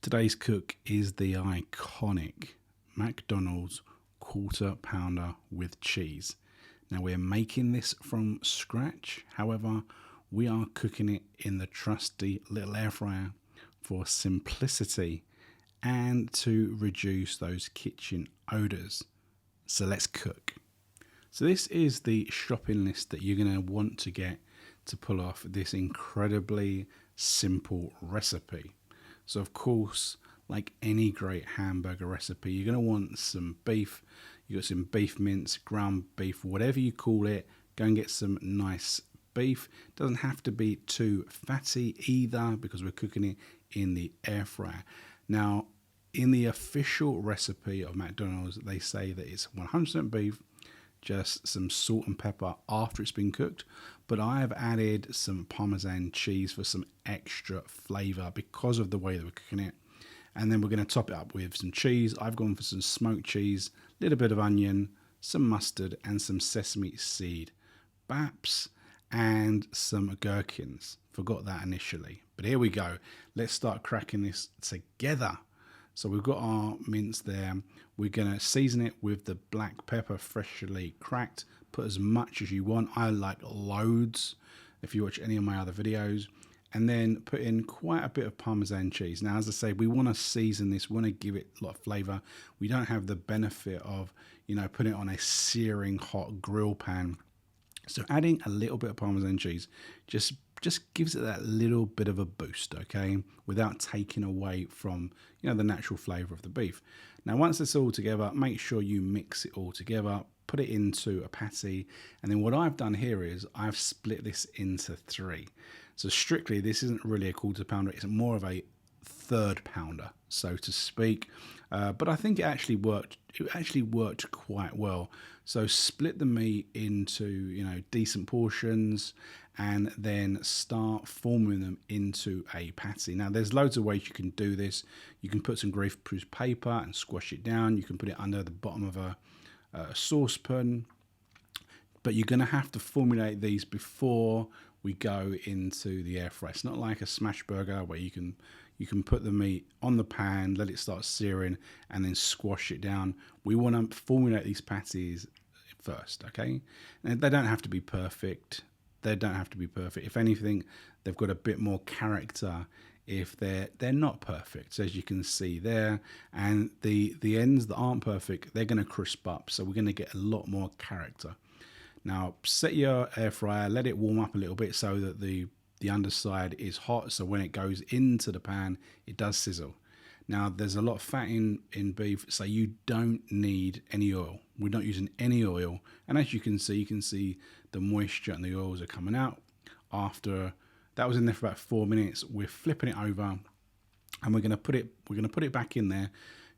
Today's cook is the iconic McDonald's quarter pounder with cheese. Now we're making this from scratch, however, we are cooking it in the trusty little air fryer for simplicity and to reduce those kitchen odours. So let's cook. So this is the shopping list that you're going to want to get to pull off this incredibly simple recipe. So of course, like any great hamburger recipe, you're going to want some beef. You got some beef mince, ground beef, whatever you call it. Go and get some nice beef. Doesn't have to be too fatty either because we're cooking it in the air fryer. Now, in the official recipe of McDonald's, they say that it's 100% beef, just some salt and pepper after it's been cooked. But I have added some Parmesan cheese for some extra flavour because of the way that we're cooking it. And then we're going to top it up with some cheese. I've gone for some smoked cheese, a little bit of onion, some mustard and some sesame seed baps and some gherkins. Forgot that initially. But here we go. Let's start cracking this together. So we've got our mince there. We're going to season it with the black pepper freshly cracked. Put as much as you want. I like loads if you watch any of my other videos. And then put in quite a bit of Parmesan cheese. Now, as I say, we want to season this. We want to give it a lot of flavour. We don't have the benefit of, putting it on a searing hot grill pan. So adding a little bit of Parmesan cheese just gives it that little bit of a boost, okay, without taking away from, the natural flavour of the beef. Now, once it's all together, make sure you mix it all together, put it into a patty, and then what I've done here is I've split this into three. So strictly, this isn't really a quarter pounder, it's more of a third pounder, so to speak. But I think it actually worked quite well. So split the meat into, decent portions and then start forming them into a patty. Now, there's loads of ways you can do this. You can put some greaseproof paper and squash it down. You can put it under the bottom of a saucepan. But you're going to have to formulate these before we go into the air fryer. It's not like a smash burger where you can put the meat on the pan, let it start searing, and then squash it down. We want to formulate these patties first, okay? And they don't have to be perfect. If anything, they've got a bit more character if they're not perfect. So as you can see there, and the ends that aren't perfect, they're going to crisp up. So we're going to get a lot more character. Now, set your air fryer, let it warm up a little bit so that the underside is hot. So when it goes into the pan, it does sizzle. Now, there's a lot of fat in beef, so you don't need any oil. We're not using any oil. And as you can see the moisture and the oils are coming out. After that was in there for about 4 minutes, we're flipping it over and we're going to put it back in there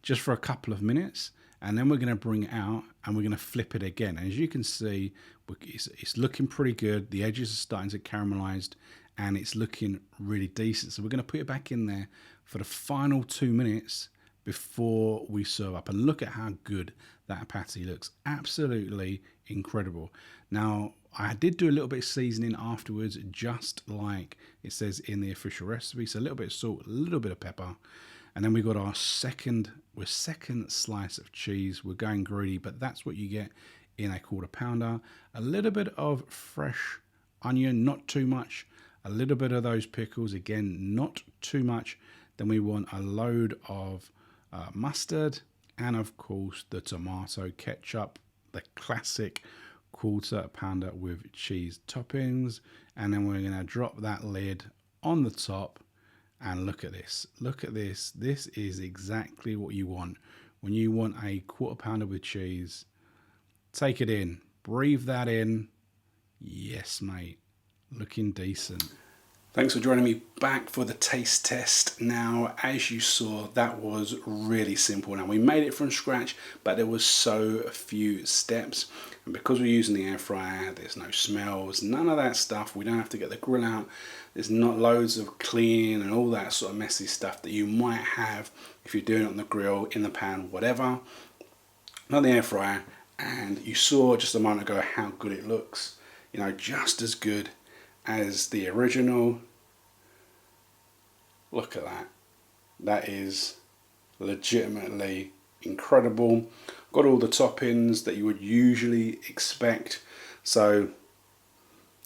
just for a couple of minutes. And then we're going to bring it out and we're going to flip it again. And as you can see, it's looking pretty good. The edges are starting to caramelize and it's looking really decent. So we're going to put it back in there for the final 2 minutes before we serve up. And look at how good that patty looks. Absolutely incredible. Now, I did do a little bit of seasoning afterwards, just like it says in the official recipe. So a little bit of salt, a little bit of pepper. And then we got our second slice of cheese. We're going greedy, but that's what you get in a quarter pounder. A little bit of fresh onion, not too much. A little bit of those pickles, again, not too much. Then we want a load of mustard and, of course, the tomato ketchup, the classic quarter pounder with cheese toppings. And then we're going to drop that lid on the top. And look at this. Look at this. This is exactly what you want. When you want a quarter pounder with cheese, take it in. Breathe that in. Yes, mate. Looking decent. Thanks for joining me back for the taste test. Now, as you saw, that was really simple. Now, we made it from scratch, but there was so few steps. And because we're using the air fryer, there's no smells, none of that stuff. We don't have to get the grill out. There's not loads of cleaning and all that sort of messy stuff that you might have if you're doing it on the grill, in the pan, whatever. Not the air fryer. And you saw just a moment ago how good it looks. Just as good as the original. Look at that. That is legitimately incredible. Got all the toppings that you would usually expect. So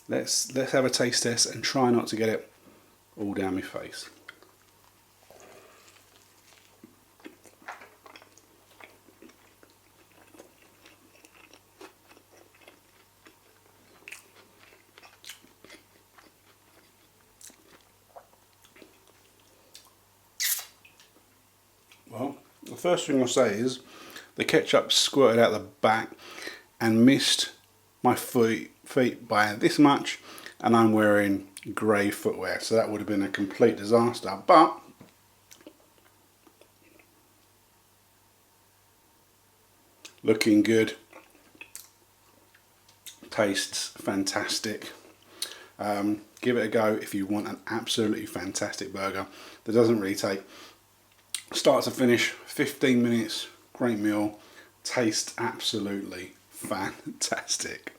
let's have a taste test and try not to get it all down my face. Well, the first thing I'll say is the ketchup squirted out the back and missed my feet by this much, and I'm wearing grey footwear, so that would have been a complete disaster. But looking good, tastes fantastic. Give it a go if you want an absolutely fantastic burger that doesn't really take start to finish 15 minutes. Great meal, tastes absolutely fantastic.